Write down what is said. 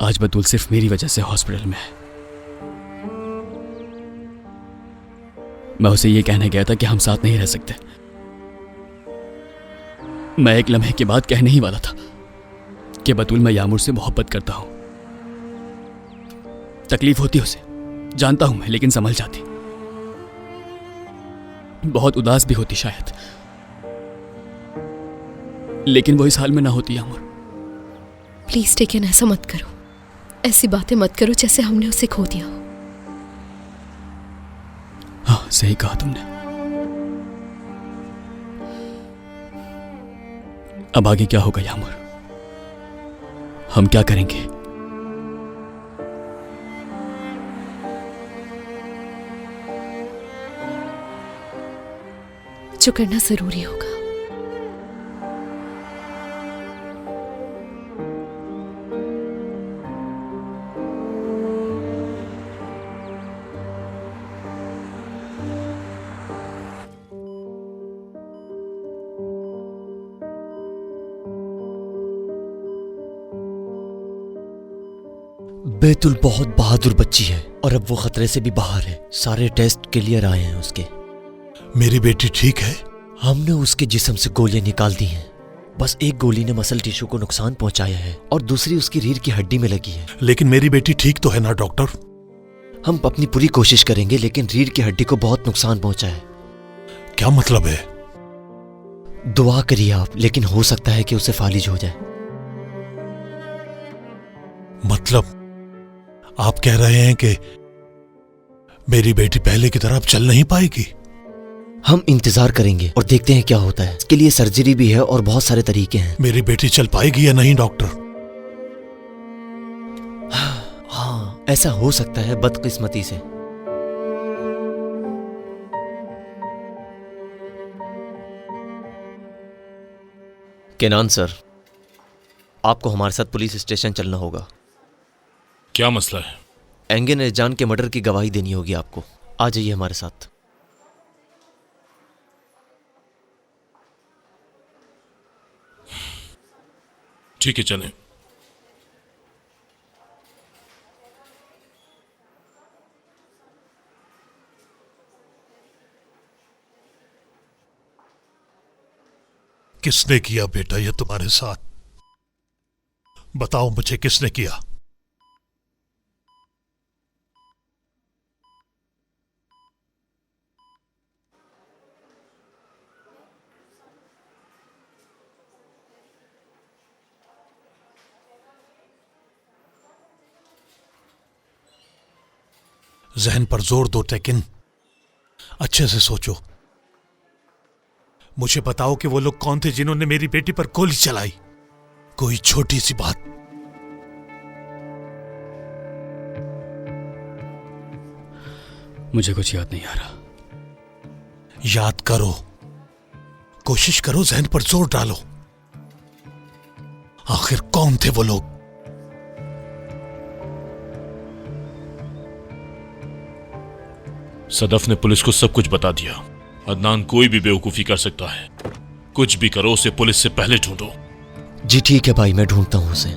आज बतूल सिर्फ मेरी वजह से हॉस्पिटल में है। मैं उसे ये कहने गया था कि हम साथ नहीं रह सकते। मैं एक लम्हे के बाद कहने ही वाला था कि बतूल, मैं यामुर से मोहब्बत करता हूं। तकलीफ होती उसे, जानता हूं मैं, लेकिन संभल जाती। बहुत उदास भी होती शायद, लेकिन वो इस हाल में ना होती यामुर। प्लीज टेकन, ऐसा मत करो, ऐसी बातें मत करो जैसे हमने उसे खो दिया हो। हाँ, सही कहा तुमने। अब आगे क्या होगा यामुर? हम क्या करेंगे? जो करना जरूरी होगा। बेतुल बहुत बहादुर बच्ची है और अब वो खतरे से भी बाहर है। सारे टेस्ट क्लियर आए हैं उसके। मेरी बेटी ठीक है? हमने उसके जिस्म से गोलियां निकाल दी हैं। बस एक गोली ने मसल टिश्यू को नुकसान पहुंचाया है और दूसरी उसकी रीढ़ की हड्डी में लगी है। लेकिन मेरी बेटी ठीक तो है ना डॉक्टर? हम अपनी पूरी कोशिश करेंगे, लेकिन रीढ़ की हड्डी को बहुत नुकसान पहुंचा है। क्या मतलब है? दुआ करिए आप, लेकिन हो सकता है कि उसे फालिज हो जाए। मतलब आप कह रहे हैं कि मेरी बेटी पहले की तरह अब चल नहीं पाएगी? हम इंतजार करेंगे और देखते हैं क्या होता है। इसके लिए सर्जरी भी है और बहुत सारे तरीके हैं। मेरी बेटी चल पाएगी या नहीं डॉक्टर? हाँ, ऐसा हो सकता है बदकिस्मती से। केनान सर, आपको हमारे साथ पुलिस स्टेशन चलना होगा। क्या मसला है? एंगन एजान के मर्डर की गवाही देनी होगी आपको। आ जाइए हमारे साथ। ठीक है, चलें। किसने किया बेटा ये तुम्हारे साथ? बताओ मुझे, किसने किया? जहन पर जोर दो टेकिन, अच्छे से सोचो। मुझे बताओ कि वो लोग कौन थे जिन्होंने मेरी बेटी पर गोली चलाई? कोई छोटी सी बात। मुझे कुछ याद नहीं आ रहा। याद करो, कोशिश करो, जहन पर जोर डालो। आखिर कौन थे वो लोग? सदफ ने पुलिस को सब कुछ बता दिया। अदनान कोई भी बेवकूफी कर सकता है। कुछ भी करो, उसे पुलिस से पहले ढूंढो। जी ठीक है भाई, मैं ढूंढता हूं उसे।